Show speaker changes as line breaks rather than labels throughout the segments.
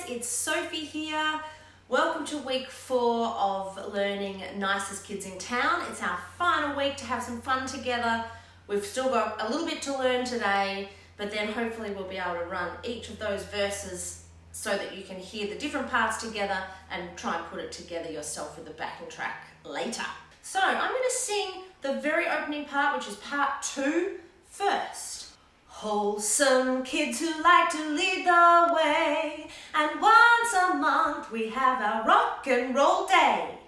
it's Sophie here. Welcome to week 4 of learning Nicest Kids in Town. It's our final week to have some fun together. We've still got a little bit to learn today, but then hopefully we'll be able to run each of those verses so that you can hear the different parts together and try and put it together yourself with the backing track later. So I'm going to sing the very opening part, which is part 2, first. Wholesome kids who like to lead the way, and once a month we have our rock and roll day.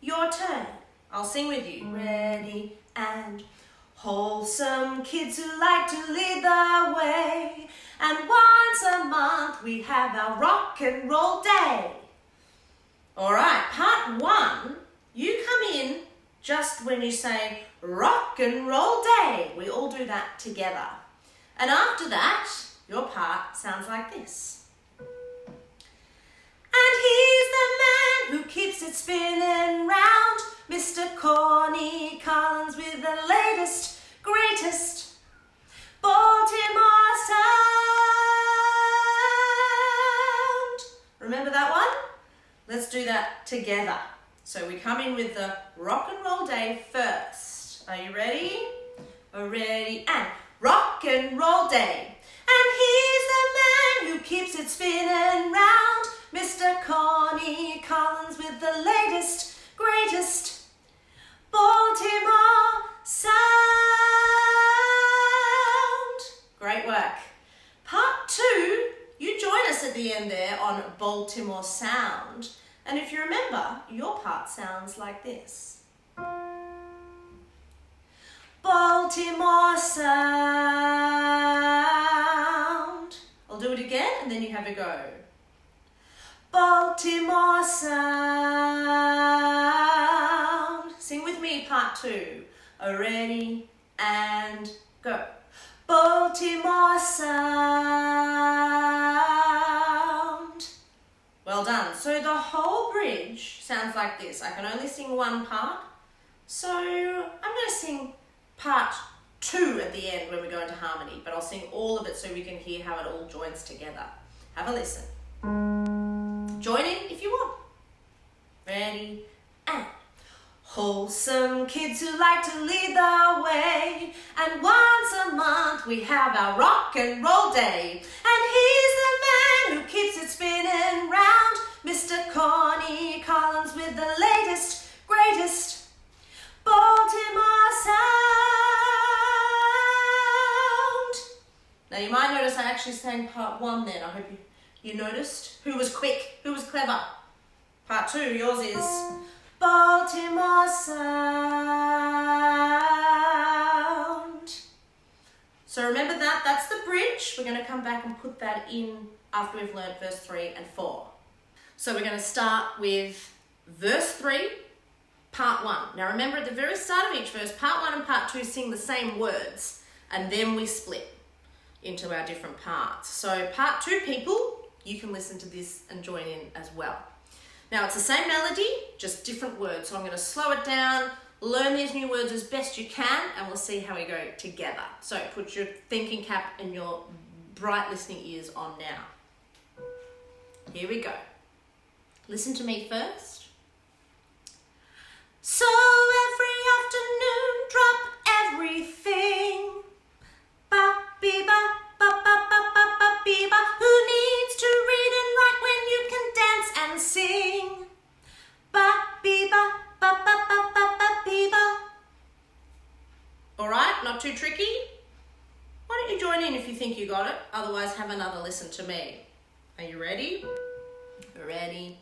Your turn. I'll sing with you. Ready and wholesome kids who like to lead the way, and once a month we have our rock and roll day. All right, part 1, you come in just when you say rock and roll day. We all do that together. And after that, your part sounds like this. And he's the man who keeps it spinning round, Mr. Corny Collins with the latest, greatest Baltimore sound. Remember that one? Let's do that together. So we come in with the rock and roll day first. Are you ready? Ready and rock and roll day. And he's the man who keeps it spinning round, Mr. Corny Collins with the latest, greatest Baltimore sound. Great work. Part 2, you join us at the end there on Baltimore sound. And if you remember, your part sounds like this. Baltimore sound. I'll do it again and then you have a go. Baltimore sound. Sing with me, part 2. Ready and go. Baltimore sound. Well done. So the whole bridge sounds like this. I can only sing one part. So I'm going to sing part 2 at the end when we go into harmony, but I'll sing all of it so we can hear how it all joins together. Have a listen. Join in if you want. Ready and wholesome kids who like to lead the way, and once a month we have our rock and roll day, and he's the man who keeps it spinning round, Mr. Corny Collins with the latest, greatest Baltimore sound. Now you might notice I actually sang part 1 then. I hope you noticed. Who was quick? Who was clever? Part 2, yours is Baltimore sound. So remember that, that's the bridge. We're going to come back and put that in after we've learned verse 3 and 4. So we're going to start with verse 3, part 1. Now remember, at the very start of each verse, part 1 and part 2 sing the same words, and then we split into our different parts. So part 2 people, you can listen to this and join in as well. Now it's the same melody, just different words. So I'm going to slow it down, learn these new words as best you can, and we'll see how we go together. So put your thinking cap and your bright listening ears on now. Here we go. Listen to me first. So every afternoon, drop everything. Ba-be-ba, ba-ba-ba-ba-ba-be-ba. Who needs to read and write when you can dance and sing? Ba-be-ba, ba-ba-ba-ba-ba-be-ba. All right, not too tricky? Why don't you join in if you think you got it? Otherwise, have another listen to me. Are you ready? Ready?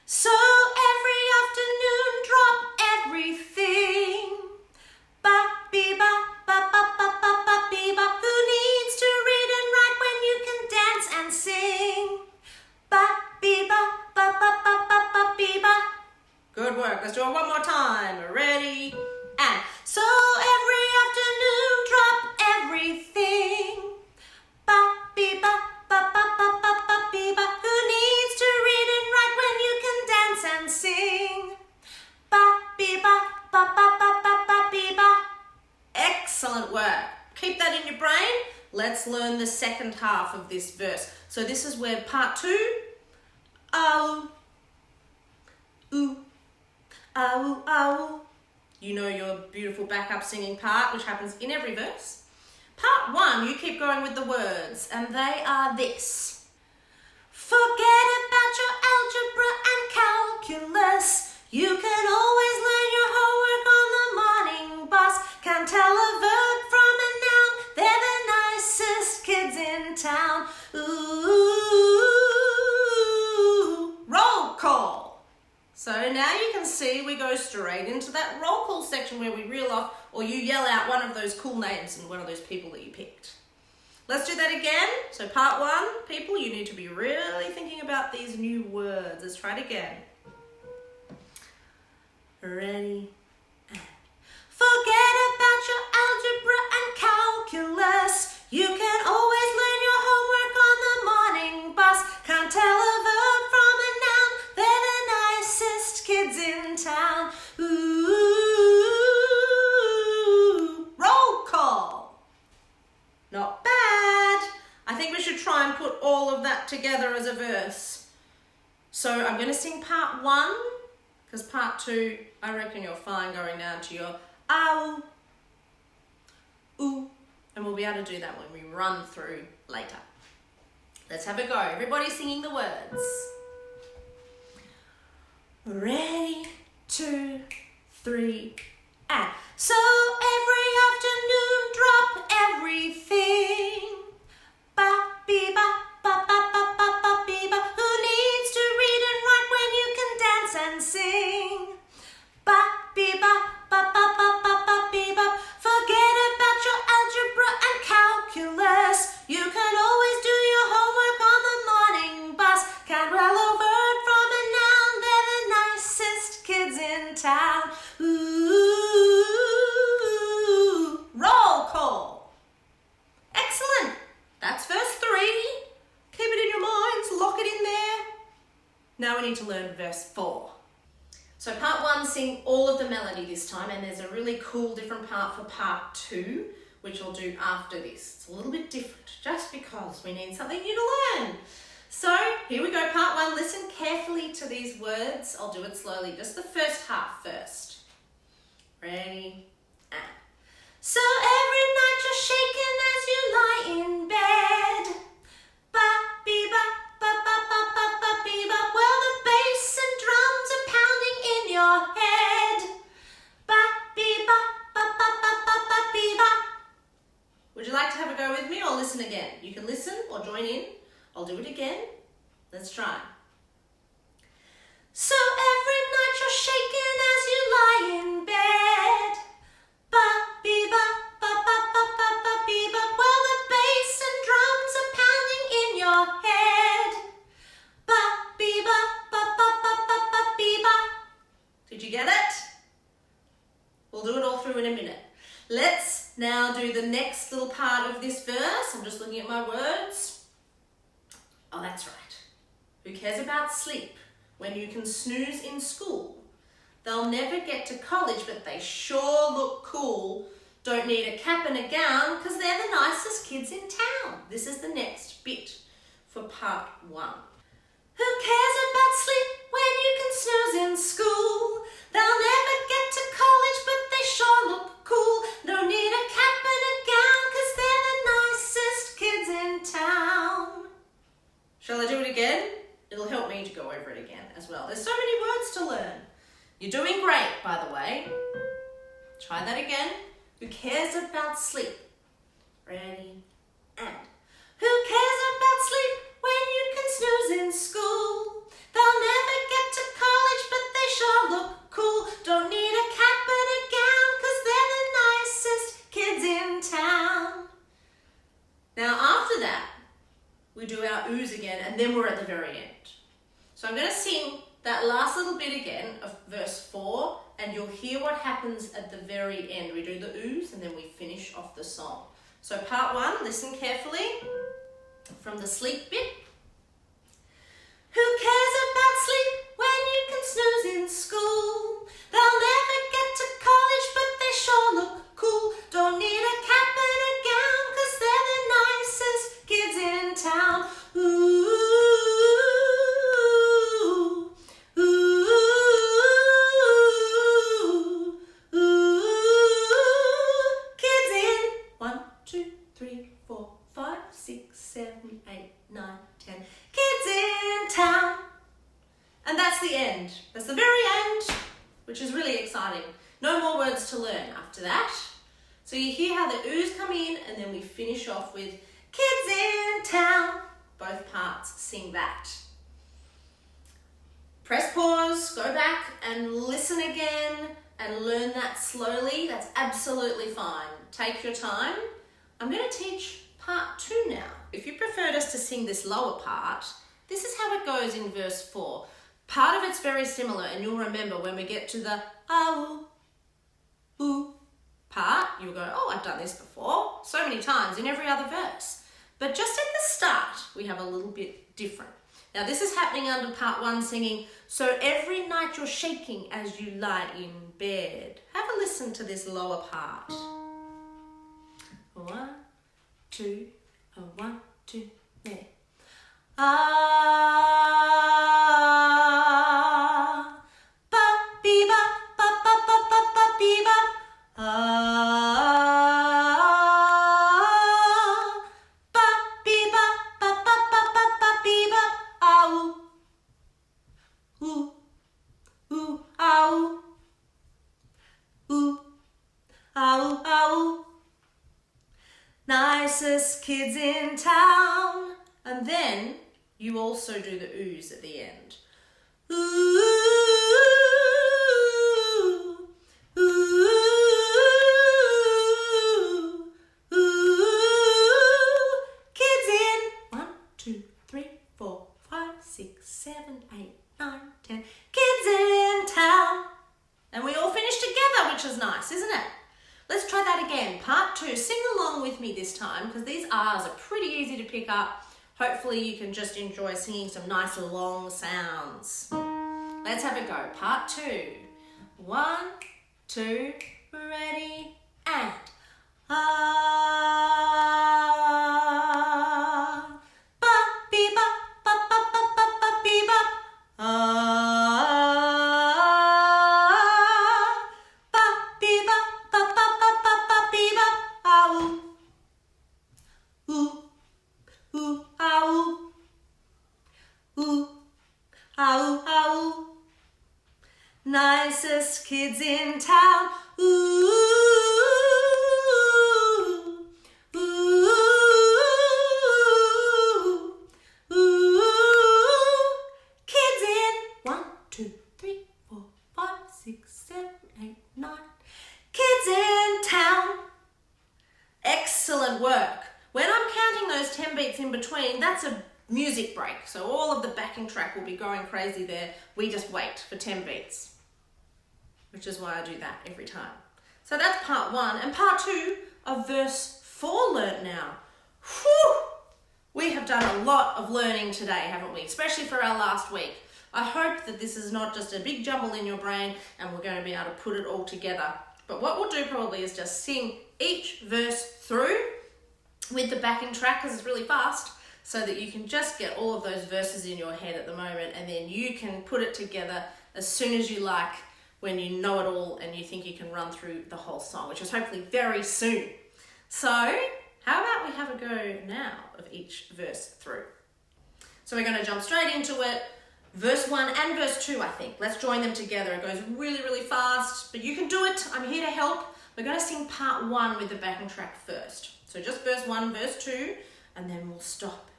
So every afternoon, drop everything. Ba-be-ba, ba-ba-ba-ba-ba-be-ba. Who needs to read and write when you can dance and sing? Ba-be-ba, ba-ba-ba-ba-ba-be-ba. Good work. Let's do it one more time. Ready? And so every afternoon, drop everything. Ba-be-ba, ba-ba-ba-ba-ba-be-ba. Who needs to read and write when you can dance and sing? Ba-be-ba, ba-ba-ba-ba-ba-be-ba. Excellent work. Keep that in your brain. Let's learn the second half of this verse. So this is where part 2 ow. Ooh, ow, ow. You know your beautiful backup singing part, which happens in every verse. Part 1, you keep going with the words, and they are this. Forget about your algebra and calculus. You can always learn your homework on the morning bus. Can't tell a verb from a noun. They're the nicest kids in town. Ooh, roll call. So now you can see we go straight into that roll call section where we reel off or you yell out one of those cool names and one of those people that you picked. Let's do that again. So part 1, people, you need to be really thinking about these new words. Let's try it again. Ready? Forget about your algebra and calculus. You can always learn your homework on the morning bus. Can't tell a verb from a noun. They're the nicest kids in town. Ooh, roll call. Not bad. I think we should try and put all of that together as a verse. So I'm going to sing part 1, because part 2, I reckon you're fine going down to your ow, ooh, and we'll be able to do that when we run through later. Let's have a go. Everybody singing the words. Ready, 2, 3, and so every afternoon drop everything. Ba bee ba ba ba ba ba ba bee ba. Who needs to read and write when you can dance and sing? Ba bee ba ba ba ba ba ba bee ba. Forget about your algebra and calculus. You can always do your homework on the morning bus. Can't well a word from a noun. They're the nicest kids in town. Ooh, roll call. Excellent. That's verse 3. Keep it in your minds. Lock it in there. Now we need to learn verse 4. So part 1, sing all of the melody this time, and there's a really cool different part for part 2, which I'll do after this. It's a little bit different, just because we need something new to learn. So here we go, part 1. Listen carefully to these words. I'll do it slowly, just the first half first. Ready? And. So every night you're shaken as you lie in bed. Ba, bee, ba, ba, ba, ba, ba, ba, bee, ba. Well, the bass and drums are pounding in your head. Ba, bee, ba, ba, ba, ba, ba, ba, bee, ba. Would you like to have a go with me or listen again? You can listen or join in. I'll do it again. Let's try. So every night you're shaken as you lie in bed. Ba, bee, ba, ba, ba, ba, ba, ba, bee, ba. Well, the bass and drums are pounding in your head. Ba, bee, ba, ba, ba, ba, ba, ba, bee, ba. Did you get it? We'll do it all through in a minute. Let's now do the next little part of this verse. I'm just looking at my words. Oh, that's right. Who cares about sleep when you can snooze in school? They'll never get to college, but they sure look cool. Don't need a cap and a gown, because they're the nicest kids in town. This is the next bit for part 1. Who cares about sleep when you can snooze in school? They'll never get to college, but they sure look cool. Don't need a cap and a gown, because they're the nicest kids in town. Shall I do it again? It'll help me to go over it again as well. There's so many words to learn. You're doing great, by the way. Try that again. Who cares about sleep? Ready? And. Who cares about sleep when you can snooze in school? They'll never get to college, but they sure look cool. Don't need a cap and a gown, because they're the nicest kids in town. Now after that, we do our oohs again, and then we're at the very end. So I'm going to sing that last little bit again of verse 4, and you'll hear what happens at the very end. We do the oohs, and then we finish off the song. So part 1, listen carefully from the sleep bit. Who cares about sleep when you can snooze in school? They'll never get to college, but they sure look cool. Don't need a cap and a gown, because they're the nicest kids in town. Ooh, turn after that. So you hear how the oohs come in, and then we finish off with kids in town. Both parts sing that. Press pause, go back and listen again and learn that slowly. That's absolutely fine. Take your time. I'm going to teach part 2 now. If you preferred us to sing this lower part, this is how it goes in verse 4. Part of it's very similar, and you'll remember when we get to the ah, ooh part, you'll go, oh, I've done this before so many times in every other verse. But just at the start, we have a little bit different. Now this is happening under part 1 singing, so every night you're shaking as you lie in bed. Have a listen to this lower part. 1, 2, 1, 2, there. Ah, ba, bee, ba, ba, ba, ba, ba, ba, bee, ba. Ah, ba, bee, ba, ba, ba, ba, ba, ba, bee, ba. Ah, ooh, ooh, ah, ooh, ah, ooh. Nicest kids in town. And then you also do the oohs at the end. Ooh, ooh, ooh. Kids in 1, 2, 3, 4, 5, 6, 7, 8, 9, 10. Kids in town. And we all finish together, which is nice, isn't it? Let's try that again. Part 2. Sing along with me this time, because these R's are pretty easy to pick up. Hopefully you can just enjoy singing some nice long sounds. Let's have a go. Part 2. 1, 2, ready, and ah, ba, bee, ba, ba, ba, ba, ba, ba, bee, ba. Ah, ba, bee, ba, ba, ba, ba, ba, ba, bee, ba. Ah, ooh, ooh, ooh, ah, ooh, ooh, ah, ooh, ah, ooh. Nicest kids in town. Ooh, ooh, ooh. Kids in 1, 2, 3, 4, 5, 6, 7, 8, 9. Kids in town. Excellent work. When I'm counting those 10 beats in between, that's a music break. So all of the backing track will be going crazy there. We just wait for 10 beats, which is why I do that every time. So that's part 1. And part 2 of verse 4 learnt now. Whew! We have done a lot of learning today, haven't we? Especially for our last week. I hope that this is not just a big jumble in your brain and we're going to be able to put it all together. But what we'll do probably is just sing each verse through with the backing track, because it's really fast, so that you can just get all of those verses in your head at the moment, and then you can put it together as soon as you like, when you know it all and you think you can run through the whole song, which is hopefully very soon. So how about we have a go now of each verse through? So we're going to jump straight into it. Verse 1 and verse 2, I think. Let's join them together. It goes really, really fast, but you can do it. I'm here to help. We're going to sing part 1 with the backing track first. So just verse 1, verse 2, and then we'll stop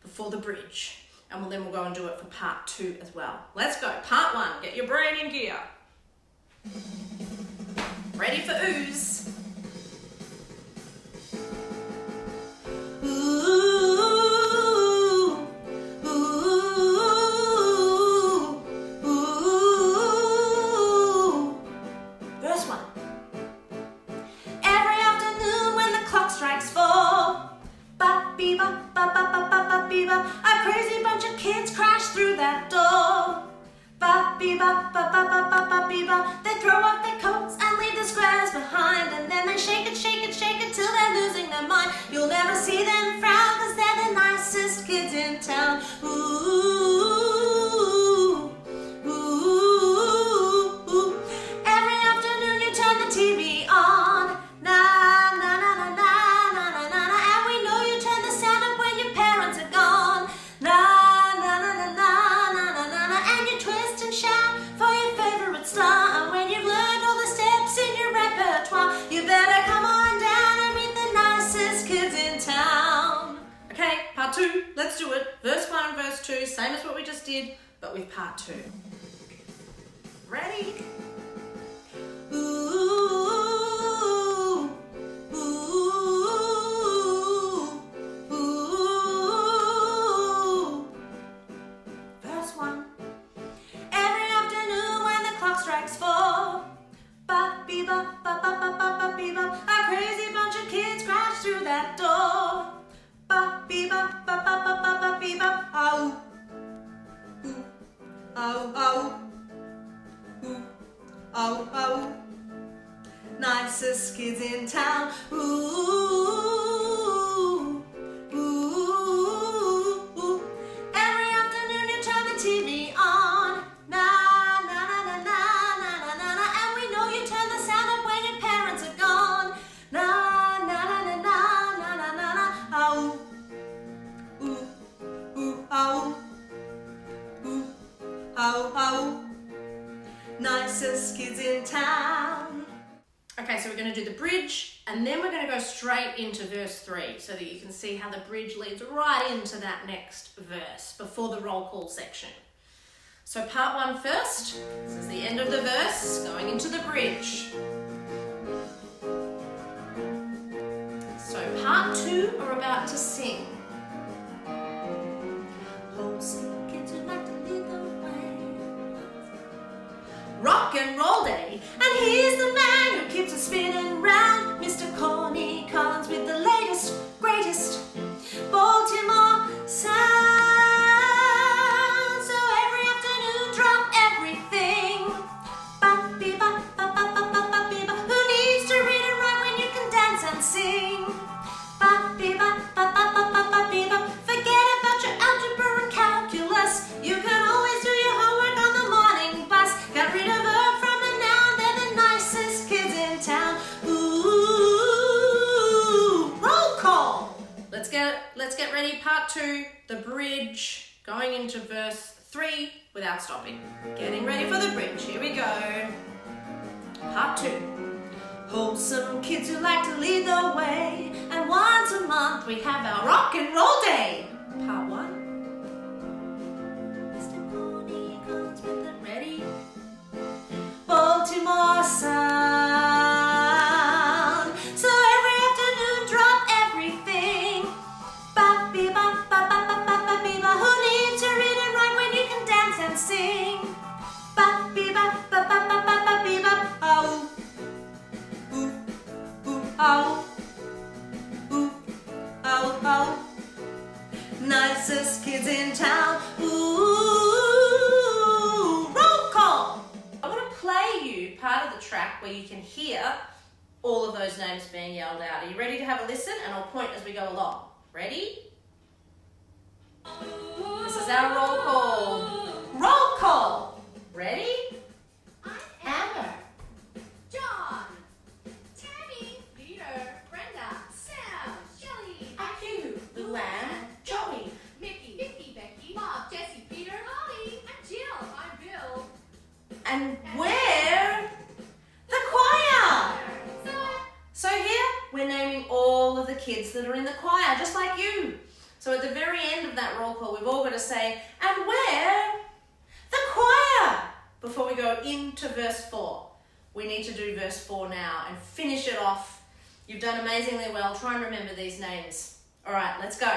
before the bridge. And then we'll go and do it for part 2 as well. Let's go. Part 1. Get your brain in gear. Ready for oohs. A crazy bunch of kids crash through that door. They throw off their coats and leave the squares behind, and then they shake it till they're losing their mind. You'll never see them frown, 'cause they're the nicest kids in town. Ooh, ooh, ooh. Every afternoon you turn the TV on. Na na na na na na na na, and we know you turn the sound up when your parents are gone. Na na na na na na na na, and you twist and shout for your favorite star when you've learned all the steps in your repertoire. 2, same as what we just did, but with part 2. Ready? Ooh, ooh, ooh. Verse 1. Every afternoon when the clock strikes 4, bop-bee-bop, bop-bop-bop-bop-bee-bop, a crazy bunch of kids crash through that door. Bop-bee-bop, bop-bop-bop-bop-bee-bop, ow, ooh, ow, ow, ooh, ow, ow. Nicest kids in town, ooh, ooh, ooh. Every afternoon you turn the TV on, na na na na na na na na na, and we know you turn the sound up when your parents are gone, na na na na na na na na na, ow, ooh, ooh, ow, ooh, ow, ow. Nicest kids in town. Okay, so we're going to do the bridge and then we're going to go straight into verse 3 so that you can see how the bridge leads right into that next verse before the roll call section. So part 1 first. This is the end of the verse going into the bridge. So part 2 we're about to sing. Wholesome kids who like to lead the way. Rock and roll day, and here's the man who keeps us spinning round, Mr. Corny Collins with the latest, greatest Baltimore sound. So every afternoon drop everything. Bop-bee-bop, bop-bop-bop-bop-bee-bop. Who needs to read and write when you can dance and sing? Bop-bee-bop, bop-bop-bop-bop-bee-bop. Forget about your algebra and calculus. You can always do your homework on the morning bus. Get rid of verb from the noun, they're the nicest kids in town. Ooh, roll call. Let's get ready. Part 2, the bridge, going into verse 3 without stopping. Getting ready for the bridge. Here we go. Part 2. Wholesome kids who like to lead the way, and once a month we have our rock and roll day. Part 1. Mr. Corny comes with the ready Baltimore sound. So every afternoon drop everything. Bop-bee-bop, bop-bop-bop-bop-bee-bop. Who needs to read and write when you can dance and sing? Bop-bee-bop, bop-bop-bop-bop-bee-bop. Ow, ooh, ooh, ow, ooh, ow, ow. Nicest kids in town. Ooh, roll call. I want to play you part of the track where you can hear all of those names being yelled out. Are you ready to have a listen? And I'll point as we go along. Ready? This is our roll call. Roll call. Ready? Amber,
John, Tammy, Peter, Brenda, Sam, Shelly,
Aku, Luann, Joey.
Mickey, Vicky, Becky, Bob, Jesse, Peter, Holly, and Jill. I'm Bill.
And we're the choir. So here we're naming all of the kids that are in the choir, just like you. So at the very end of that roll call, we've all got to say, and we're the choir, before we go into verse 4. We need to do verse 4 now and finish it off. You've done amazingly well. Try and remember these names. All right, let's go.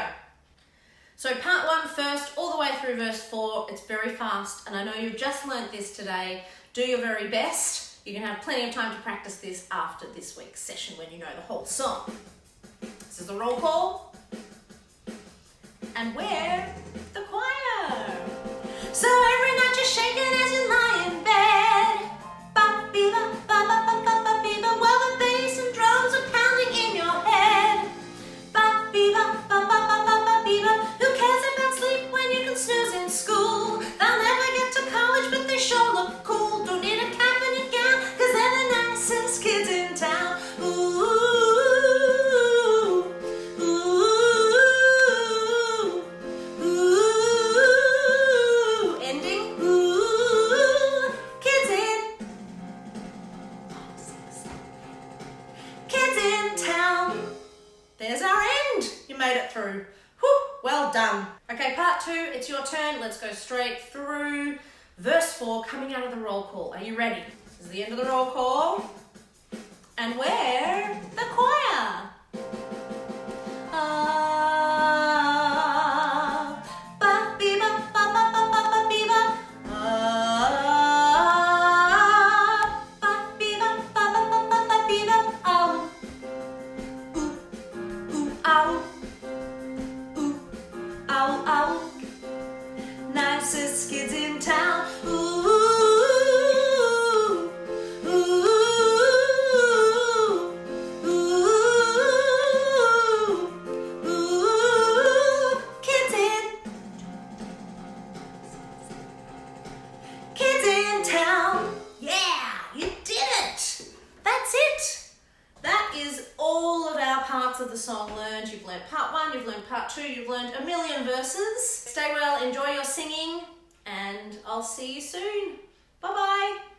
So part 1 first, all the way through verse 4. It's very fast, and I know you've just learnt this today. Do your very best. You can have plenty of time to practice this after this week's session when you know the whole song. This is the roll call. And we're the choir. So every night you're shaking as you lie in bed. Bop-bee-bop, bop-bop-bop-bop-bee-bop, while the bass and drums are pounding in your head. Bop-bee-bop, bop-bop-bop-bop-bee-bop. Who cares about sleep when you can snooze in school? They'll never get to college, but they sure look cool. Don't need a cap and a gown, 'cause they're the nicest kids in town. Ooh, ooh, ooh. Ending. Ooh, kids in town. There's our end. You made it through. Whew. Well done. Okay, part 2, it's your turn. Let's go straight through verse 4, coming out of the roll call. Are you ready? This is the end of the roll call. And we're the choir. Ba be ba ba ba ba ba ba be ba. Ba be ba ba ba ba ba ba be ba. Ow. Ooh ooh ow. Ooh ow ow. Nicest kids in town. Ooh ooh ooh. Kids in town. Yeah, you did it. That's it. That is all of our parts of the song learned. You've learned part 1, you've learned part 2, you've learned a million verses. Stay well, enjoy your singing, and I'll see you soon. Bye-bye.